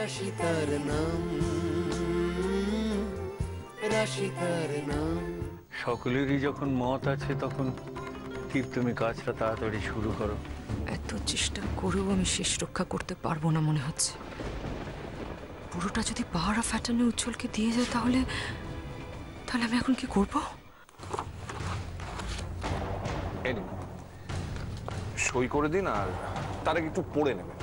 রাশি তার নাম, রাশি তার নাম। সকলেরই যখন মত আছে তখন ঠিক তুমি কাজটা তাড়াতাড়ি শুরু করো। এত চেষ্টা করেও আমি শেষ রক্ষা করতে পারবো না মনে হচ্ছে। পুরোটা যদি পাহাড়া ফ্যাটানে উজ্জ্বলকে দিয়ে যায় তাহলে তাহলে আমি এখন কি করব? সই করে দিন আর তার আগে একটু পড়ে নেবেন।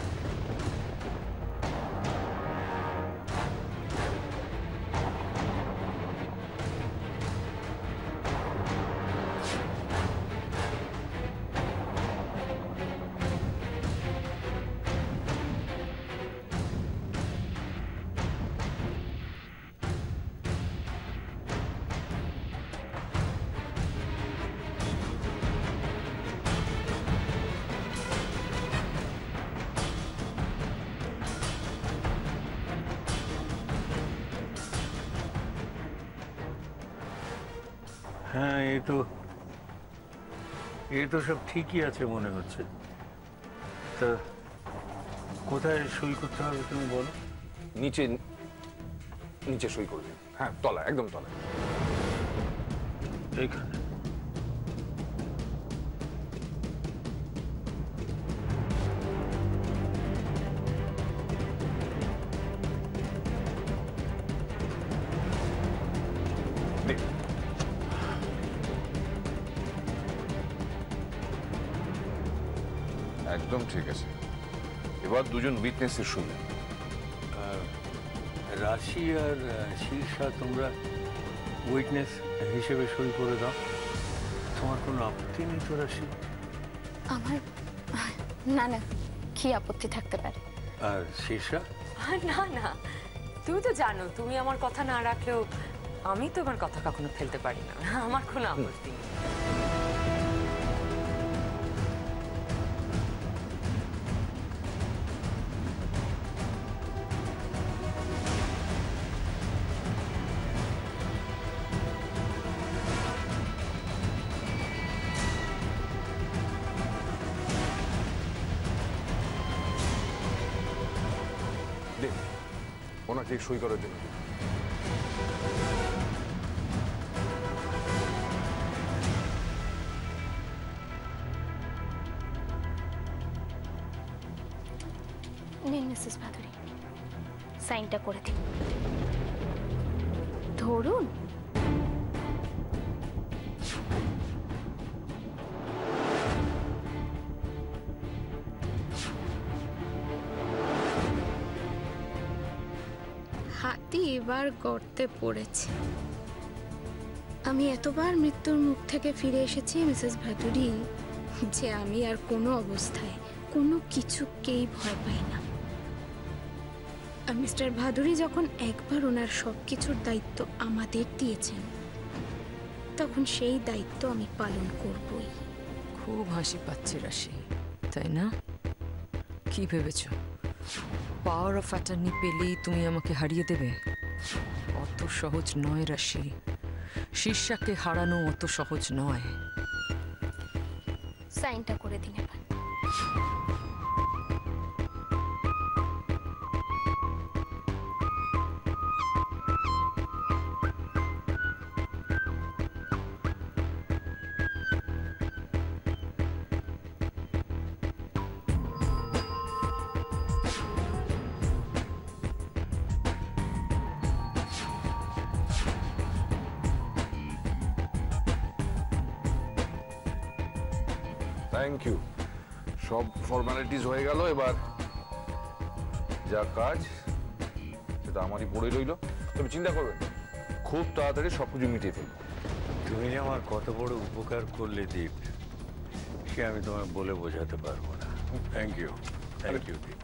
হ্যাঁ, এ তো সব ঠিকই আছে মনে হচ্ছে। তা কোথায় সই করতে হবে তুমি বলো? নিচে নিচে সই করে দিন। হ্যাঁ, তলা, একদম তলা। এইখানে? একদম ঠিক আছে। এবার দুজন উইটনেসের সই। রাশি আর শীর্ষা তোমরা উইটনেস হিসেবে সই করে দাও। তোমার কোনো আপত্তি নেই তো রাশি? আমার না না, কি আপত্তি থাকতে পারে? আর শীর্ষা? না না, তুমি তো জানো তুমি আমার কথা না রাখলেও আমি তো আমার কথা কখনো ফেলতে পারি না। আমার কোনো আপত্তি নেই। ওনাকে সই করার জন্য নিন মিসেস ভাদুরী, সাইনটা করে দিন। ধরুন। হাতি এবার গর্তে পড়েছে। আমি এতবার মৃত্যুর মুখ থেকে ফিরে এসেছি মিসেস ভাদুরী যে আমি আর কোনো অবস্থায় কোনো কিছুকেই ভয় পাই না। আর মিস্টার ভাদুরী যখন একবার ওনার সবকিছুর দায়িত্ব আমাদের দিয়েছেন তখন সেই দায়িত্ব আমি পালন করবই। খুব হাসি পাচ্ছে রাশি, তাই না? কি ভেবেছ পাওয়ার অফ অ্যাটর্নি পেলেই তুমি আমাকে হারিয়ে দেবে? অত সহজ নয় রাশি। শীর্ষাকে হারানো অত সহজ নয়। সাইনটা করে দিন এবার। Thank you. সব ফর্মালিটিস হয়ে গেল। এবার যা কাজ সেটা আমারই পড়ে রইল। তবে চিন্তা করবেন, খুব তাড়াতাড়ি সবকিছু মিটিয়ে ফেলব। তুমি যে আমার কত বড় উপকার করলে দীপ, সে আমি তোমায় বলে বোঝাতে পারবো না। Thank you, thank you Deep.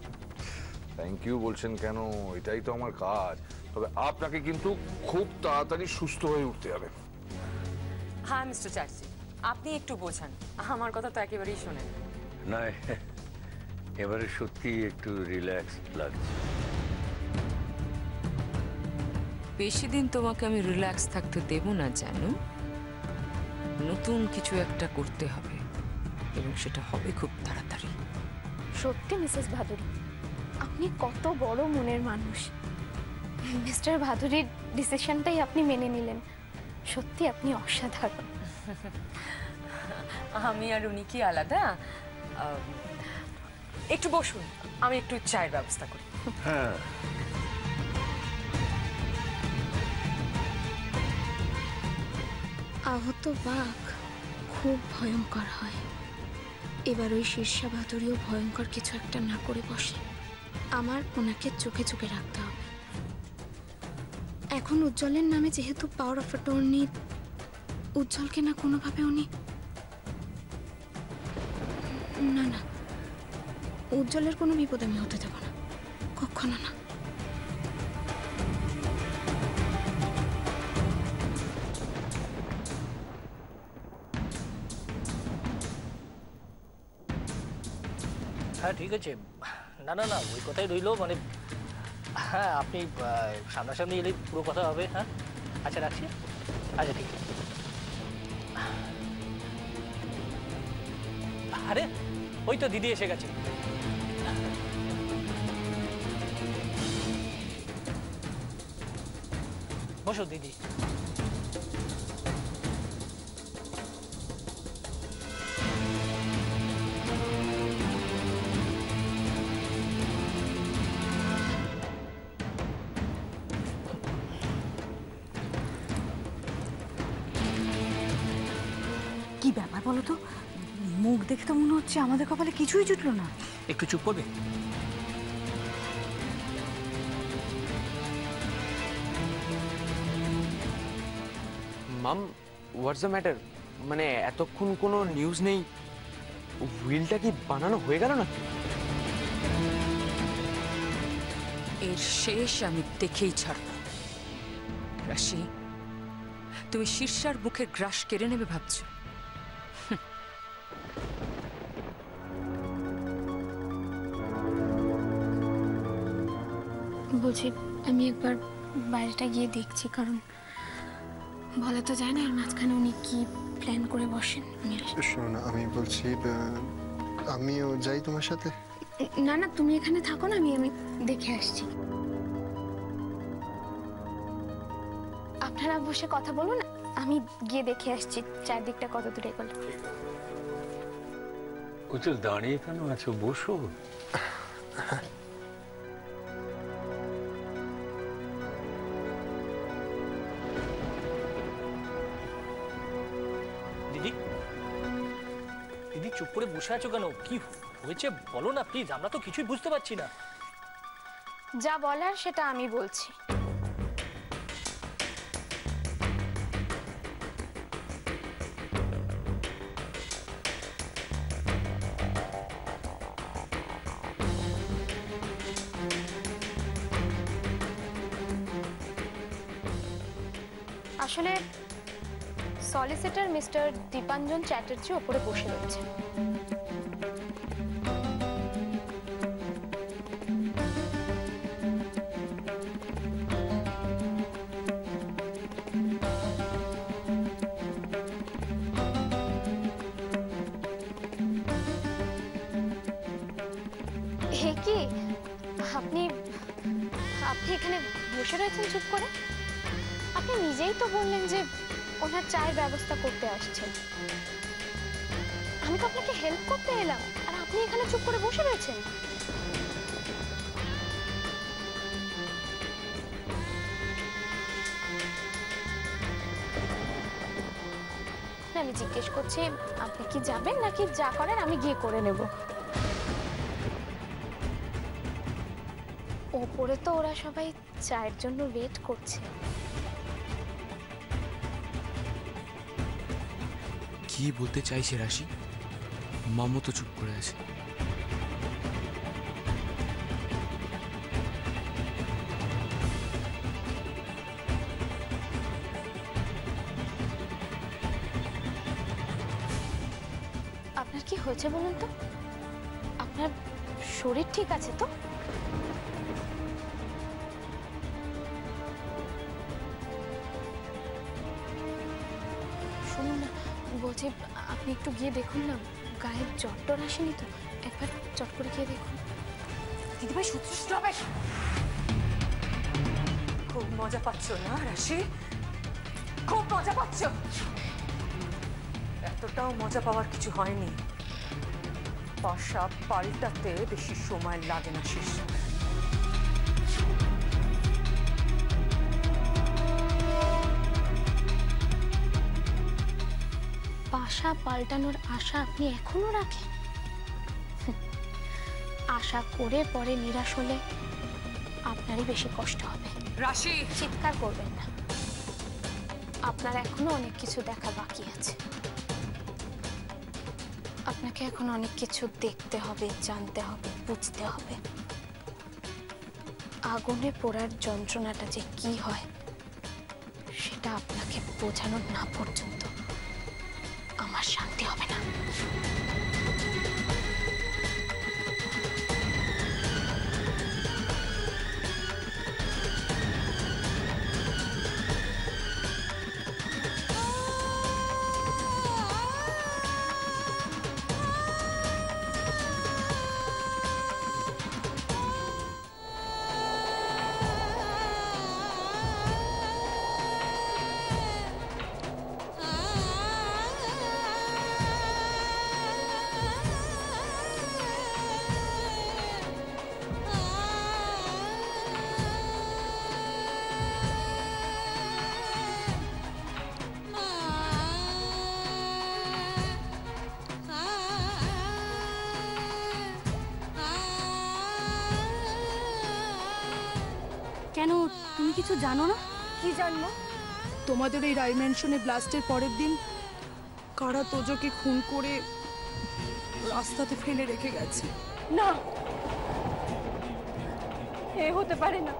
Thank you বলছেন কেন? এটাই তো আমার কাজ। তবে আপনাকে কিন্তু খুব তাড়াতাড়ি সুস্থ হয়ে উঠতে হবে। হ্যাঁ মিস্টার চ্যাটার্জি, আপনি একটু বোঝান, আমার কথা তো একেবারেই শোনেন না। এবারে সত্যি একটু রিল্যাক্স লাগছে। বেশি দিন তোমাকে আমি রিল্যাক্স থাকতে দেব না, জানো। নতুন কিছু একটা করতে হবে এবং সেটা হবে খুব তাড়াতাড়ি। সত্যি মিসেস ভাদুরী, আপনি আপনি কত বড় মনের মানুষ। মিস্টার ভাদুরীর ডিসিশনটাই আপনি মেনে নিলেন, সত্যি আপনি অসাধারণ। আমি আর উনি কি আলাদা? একটু বসুন, আমি একটু চায়ের ব্যবস্থা করি। হ্যাঁ, আহত বাঘ খুব ভয়ঙ্কর হয়। এবার ওই শীর্ষা ভাদুরীও ভয়ঙ্কর কিছু একটা না করে বসে। আমার ওনাকে চোখে চোখে রাখতে হবে। এখন উজ্জ্বলের নামে যেহেতু পাওয়ার অফ অ্যাটর্নি, উজ্জ্বলকে না কোনোভাবে উনি না না উজ্জ্বলের কোনো বিপদ আমি হতে দেব না, কখনো না। হ্যাঁ ঠিক আছে, না না না ওই কথাই রইলো, মানে হ্যাঁ আপনি সামনাসামনি এলেই পুরো কথা হবে। হ্যাঁ আচ্ছা রাখছি, আচ্ছা ঠিক আছে। আরে ওই তো দিদি এসে গেছে। বসো দিদি। কি ব্যাপার বলো তো, মুখ দেখে তো মনে হচ্ছে আমাদের কপালে কিছুই জুটলো না। একটু চুপ করবে? মাম, হোয়াটস দ্য ম্যাটার? মানে এতক্ষণ কোনো নিউজ নেই, হুইলটা কি বানানো হয়ে গেল না? এর শেষ আমি দেখেই ছাড়ব। রাশি, তুমি শীর্ষার মুখের গ্রাস কেড়ে নেবে ভাবছো? বলছি আমি একবার বাইরেটা গিয়ে দেখছি, কারণ বলা তো যায় না এর মাঝখানে উনি কি প্ল্যান করে বসেন। শোনো না, আমি বলছি আমিও যাই তোমার সাথে। না না তুমি এখানে থাকো না, আমি দেখে আসছি। আপনারা বসে কথা বলুন, আমি গিয়ে দেখে আসছি চারদিকটা কত দূরে গেল। উজ্জ্বল দাঁড়িয়ে কেন আছো? বসো। দিদি, দিদি চুপ করে বসে আছো কেন? কি হয়েছে বলো না প্লিজ, আমরা তো কিছুই বুঝতে পারছি না। যা বলার সেটা আমি বলছি। আসলে সলিসিটর মিস্টার দীপাঞ্জন চ্যাটার্জি ওপরে বসে রয়েছে। হে কি আপনি আপনি এখানে বসে রয়েছেন চুপ করে? আপনি নিজেই তো বললেন যে ওনার চায়ের ব্যবস্থা করতে আসছেন। আমি তো আপনাকে হেল্প করতে এলাম, আর আপনি এখানে চুপ করে বসে রয়েছেন। না আমি জিজ্ঞেস করছি আপনি কি যাবেন নাকি যা করেন আমি গিয়ে করে নেব? ওপরে তো ওরা সবাই চায়ের জন্য ওয়েট করছে। কি বলতে চাইছে রাশি? মামু তো চুপ করে আছে। আপনার কি হয়েছে বলুন তো? আপনার শরীর ঠিক আছে তো? শুনুন না, বলছি আপনি একটু গিয়ে দেখুন না, গায়ে জ্বর টর আসেনি তো? একবার চট করে গিয়ে দেখুন। দিদিভাই সত্যি স্টপ ইট। খুব মজা পাচ্ছ না রাশি? খুব মজা পাচ্ছ? এতটাও মজা পাওয়ার কিছু হয়নি। পাশা পাল্টাতে বেশি সময় লাগে না শেষ। পাশা পাল্টানোর আশা আপনি এখনো রাখেন? আশা করে পরে নিরাশ হলে আপনারই বেশি কষ্ট হবে। রাশি, চিৎকার করবেন না, আপনার এখনো অনেক কিছু দেখা বাকি আছে। আপনাকে এখন অনেক কিছু দেখতে হবে, জানতে হবে, বুঝতে হবে। আগুনে পোড়ার যন্ত্রণাটা যে কি হয় সেটা আপনাকে বোঝানো না পর্যন্ত আমার শান্তি হবে না। কেন তুমি কিছু জানো না? কি জানবো? তোমাদের এই ডাইমেনশনে ব্লাস্টের পরের দিন কারা তোজোকে খুন করে রাস্তাতে ফেলে রেখে গেছে। না, এ হতে পারে না,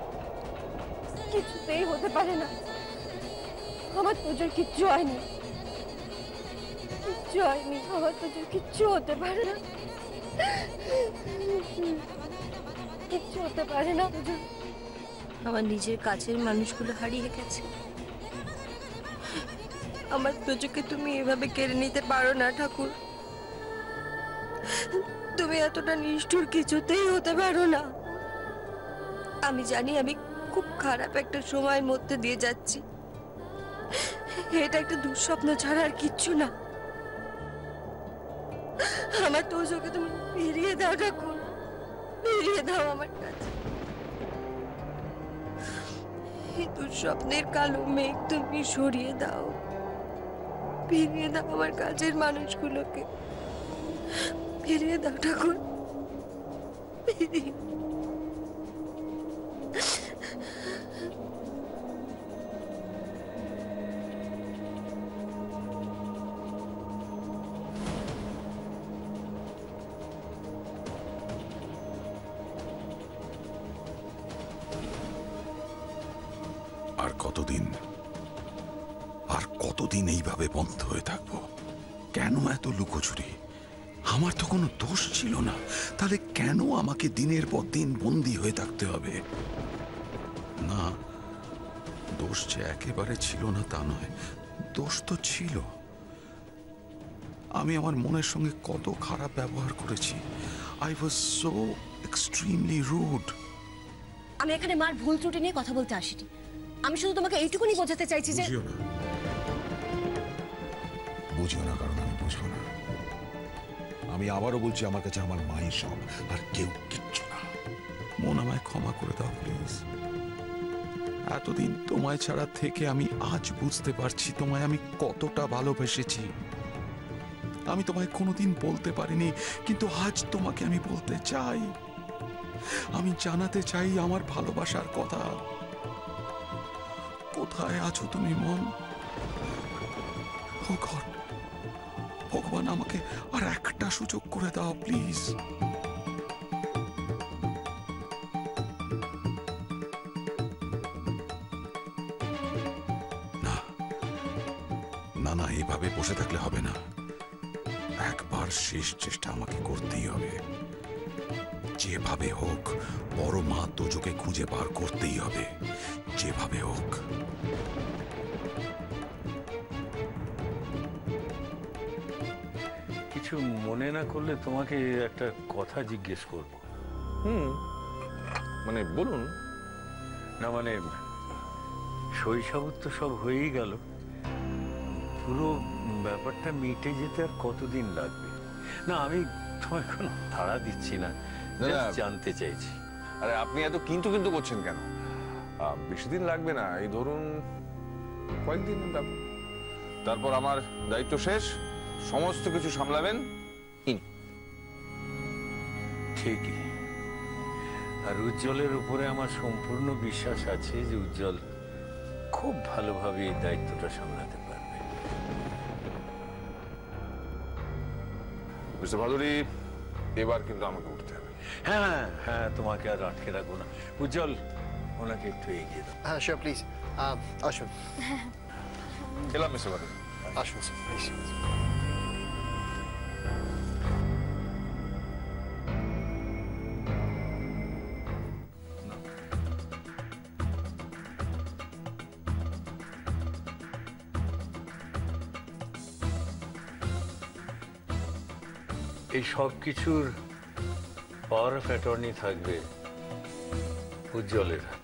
কিছুতেই হতে পারে না। আমার তোজোর কিচ্ছু হয়নি, কিচ্ছু হয়নি। আমার তোজোর কিচ্ছু হতে পারে না, কিচ্ছু হতে পারে না। আমার নিজের কাছের মানুষগুলো হারিয়ে গেছে। আমার তোজোকে তুমি এভাবে কেড়ে নিতে পারো না ঠাকুর। তুমি এতটা নিষ্ঠুর কিছুতেই হতে পারো না। আমি জানি আমি খুব খারাপ একটা সময়ের মধ্যে দিয়ে যাচ্ছি। এটা একটা দুঃস্বপ্ন ছাড়া আর কিচ্ছু না। আমার তোজোকে তুমি ফিরিয়ে দাও ঠাকুর, ফিরিয়ে দাও আমার কাছে। এই দুঃস্বপ্নের কালো মেঘ তুমি সরিয়ে দাও, ফিরিয়ে দাও আমার কাছের মানুষগুলোকে, ফিরিয়ে দাও ঠাকুর, ফিরিয়ে। আর কতদিন এইভাবে বন্ধ হয়ে থাকবো? কেন এত লুকোচুরি? আমার তো কোনো দোষ ছিল না, তাহলে কেন আমাকে দিনের পর দিন বন্দী হয়ে থাকতে হবে? না, দোষ যে একেবারে ছিল না তা নয়, দোষ তো ছিল। আমি আমার মনের সঙ্গে কত খারাপ ব্যবহার করেছি। I was so extremely rude. আমি এখানে মার ভুল ত্রুটি নিয়ে কথা বলতে আসিনি। আমি শুধু তোমাকে এইটুকুনি বোঝাতে চাইছি যে বুঝিও না, কারণ আমি বুঝবো না। আমি আবারও বলছি, আমার কাছে আমার মাই সব, আর কেউ কিচ্ছু না। মন, আমায় ক্ষমা করে দাও প্লিজ। এতদিন তোমায় ছাড়া থেকে আমি আজ বুঝতে পারছি তোমায় আমি কতটা ভালোবেসেছি। আমি তোমায় কোনোদিন বলতে পারিনি, কিন্তু আজ তোমাকে আমি বলতে চাই। আমি জানাতে চাই আমার ভালোবাসার কথা। কোথায় আছো তুমি মন? ও গড, ভগবান আমাকে আর একটা সুযোগ করে দাও প্লিজ। না না না, এভাবে বসে থাকলে হবে না। একবার শেষ চেষ্টা আমাকে করতেই হবে। যেভাবে হোক বড় মা তোজোকে খুঁজে বার করতেই হবে, যেভাবে হোক। কিছু মনে না করলে তোমাকে একটা কথা জিজ্ঞেস করব। মানে বলুন। না মানে শৈশবত তো সব হয়েই গেল, পুরো ব্যাপারটা মিটে যেতে আর কতদিন লাগবে? না আমি তোমায় কোনো তাড়া দিচ্ছি না, just জানতে চাইছি। আরে আপনি এত কিন্তু কিন্তু করছেন কেন? বেশি দিন লাগবে না, এই ধরুন কয়েকদিনের ব্যাপার। তারপর আমার দায়িত্ব শেষ, সমস্ত কিছু সামলাবেন ইনি। ঠিকই। আর উজ্জ্বলের উপরে আমার সম্পূর্ণ বিশ্বাস আছে যে উজ্জ্বল খুব ভালোভাবে এই দায়িত্বটা সামলাতে পারবে। মিস্টার ভাদুরী, এবার কিন্তু আমাকে উঠতে হবে। হ্যাঁ হ্যাঁ, তোমাকে আর আটকে রাখবো না। উজ্জ্বল, ওনাকে একটু এগিয়ে দাও। হ্যাঁ শিওর, প্লিজ আসুন। এলাম মিস্টার ভাদুরী। আসুন স্যার, প্লিজ। এই সব কিছুর পাওয়ার অফ অ্যাটর্নি থাকবে উজ্জ্বলের হাতে।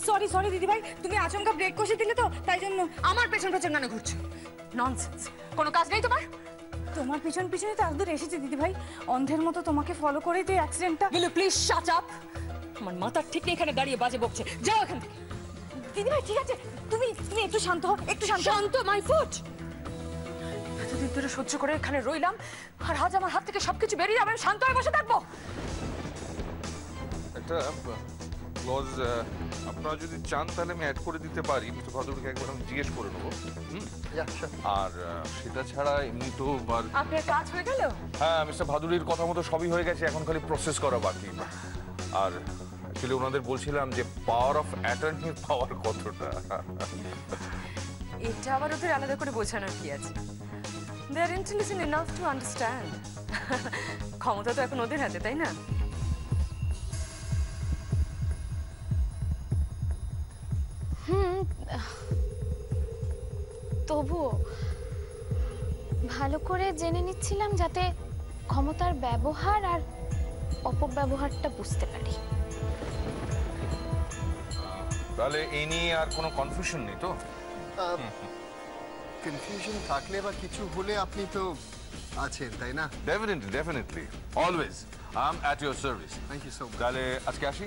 সরি সরি দিদি ভাই, তুমি আচমকা ব্রেক কষে দিলে তো, তাই জন্য। আমার পেছন পেছন কেন ঘুরছো? ননসেন্স, কোনো কাজ নেই তোমার? তোমার পিছন পিছনে তো এতদূর এসেছি দিদি ভাই, অন্ধের মতো তোমাকে ফলো করে তো অ্যাক্সিডেন্টটা। Will you please shut up? আমার মাথার ঠিক নেই এখানে দাঁড়িয়ে বাজে বকছে, যাও এখান থেকে। দিদি ভাই ঠিক আছে, তুমি তুমি একটু শান্ত হও, একটু শান্ত। শান্ত মাই ফুট। এতদিন ধরে সহ্য করে এখানে রইলাম, আর আজ আমার হাত থেকে সবকিছু বেরিয়ে যাবে, আমি শান্ত হয়ে বসে থাকবো? একটা ক্লজ আপনারা যদি চান তাহলে আমি অ্যাড করে দিতে পারি। মিস্টার ভাদুরীকে একবার আমি জিজ্ঞেস করে নেবো। আর সেটা ছাড়া এমনি তো আপনার কাজ হয়ে গেল? হ্যাঁ, মিস্টার ভাদুরীর কথা মতো সবই হয়ে গেছে, এখন খালি প্রসেস করা বাকি। আর অ্যাকচুয়ালি ওনাদের বলছিলাম যে পাওয়ার অফ অ্যাটর্নির পাওয়ার কতটা। এটা আবার ওদের আলাদা করে বোঝানোর কি আছে? দে আর ইন্টেলিজেন্ট এনাফ টু আন্ডারস্ট্যান্ড। ক্ষমতা তো এখন ওদের হাতে, তাই না? তবুও ভালো করে জেনে নিচ্ছিলাম যাতে ক্ষমতার ব্যবহার আর অপব্যবহারটা বুঝতে পারি। তাহলে এই নিয়ে আর কোনো কনফিউশন নেই তো? কনফিউশন থাকলে বা কিছু হলে আপনি তো আছেন, তাই না? Definitely definitely, always I am at your service. Thank you so much. তাহলে আজকে আসি।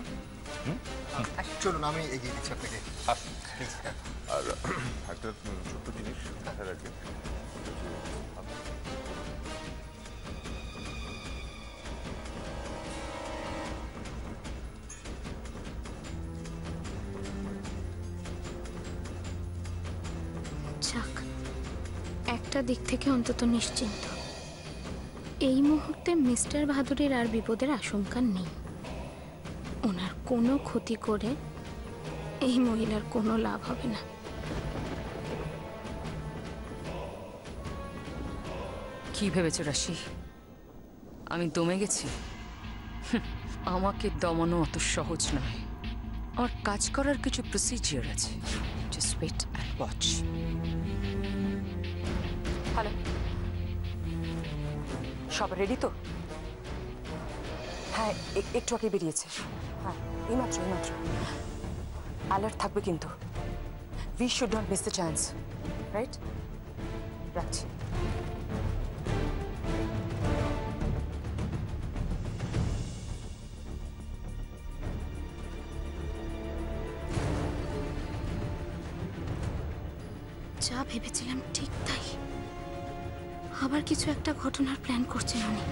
চলুন, আমি এগিয়ে দিচ্ছি আপনাকে। আসুন। আর একটা ছোট্ট জিনিস মাথায় রাখবেন, যাক, একটা দিক থেকে অন্তত নিশ্চিন্ত। এই মুহূর্তে মিস্টার ভাদুরীর আর বিপদের আশঙ্কা নেই। ওনার কোনো ক্ষতি করে এই মহিলার কোনো লাভ হবে না। কি ভেবেছো রাশি? আমি দমে গেছি? আমাকে দমানো অত সহজ নয়। আমার কাজ করার কিছু প্রসিজিওর আছে। Just wait and watch. Hello, সব রেডি তো? হ্যাঁ, একটু আগে বেরিয়েছে। হ্যাঁ, এইমাত্র। অ্যালার্ট থাকবে কিন্তু। We should not miss the chance, right? রাখছি। যা ভেবেছিলাম ঠিক তাই। আবার কিছু একটা ঘটনার প্ল্যান করছেন উনি।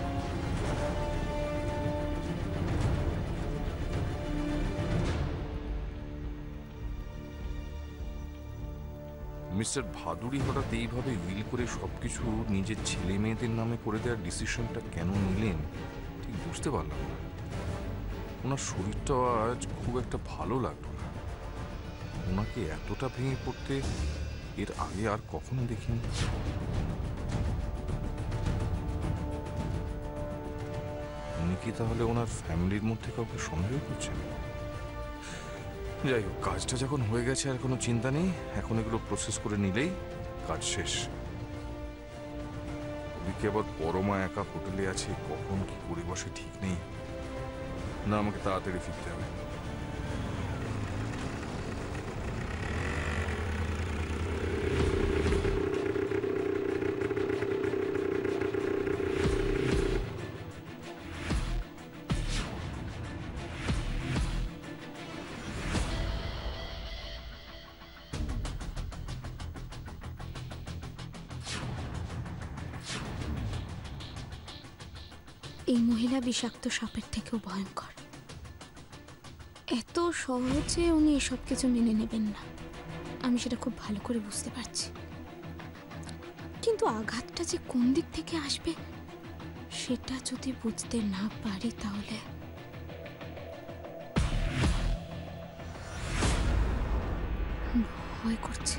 মিস্টার ভাদুরী হঠাৎ এইভাবে উইল করে সবকিছু নিজের ছেলে মেয়েদের নামে করে দেওয়ার ডিসিশনটা কেন নিলেন ঠিক বুঝতে পারলাম না। ওনার শরীরটা আজ খুব একটা ভালো লাগলো না। ওনাকে এতটা ভেঙে পড়তে এর আগে আর কখনো দেখিনি। উনি কি তাহলে ওনার ফ্যামিলির মধ্যে কাউকে সন্দেহ করছেন? যাই হোক, কাজটা যখন হয়ে গেছে আর কোনো চিন্তা নেই। এখন এগুলো প্রসেস করে নিলেই কাজ শেষ। ওদিকে আবার পরমা একা হোটেলে আছে, কখন কি করে বসে ঠিক নেই। না, আমাকে তাড়াতাড়ি ফিরতে হবে। এই মহিলা বিষাক্ত সাপের থেকেও ভয়ঙ্কর। এত সহজে উনি এসব কিছু মেনে নেবেন না, আমি সেটা খুব ভালো করে বুঝতে পারছি। কিন্তু আঘাতটা যে কোন দিক থেকে আসবে সেটা যদি বুঝতে না পারি তাহলে ভয় করছে।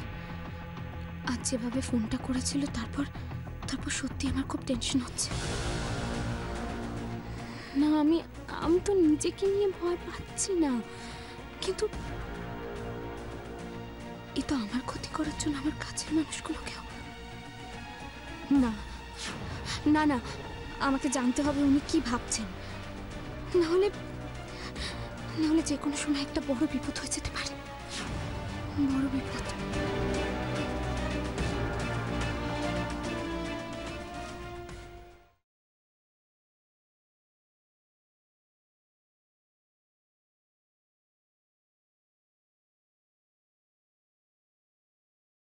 আজ যেভাবে ফোনটা করেছিল তারপর সত্যি আমার খুব টেনশন হচ্ছে। না, আমি তো নিজেকে নিয়ে ভয় পাচ্ছি না, কিন্তু এ তো আমার ক্ষতি করার জন্য আমার কাছের মানুষগুলোকেও। না না না, আমাকে জানতে হবে উনি কি ভাবছেন, নাহলে যে কোনো সময় একটা বড় বিপদ হয়ে যেতে পারে। বড় বিপদ।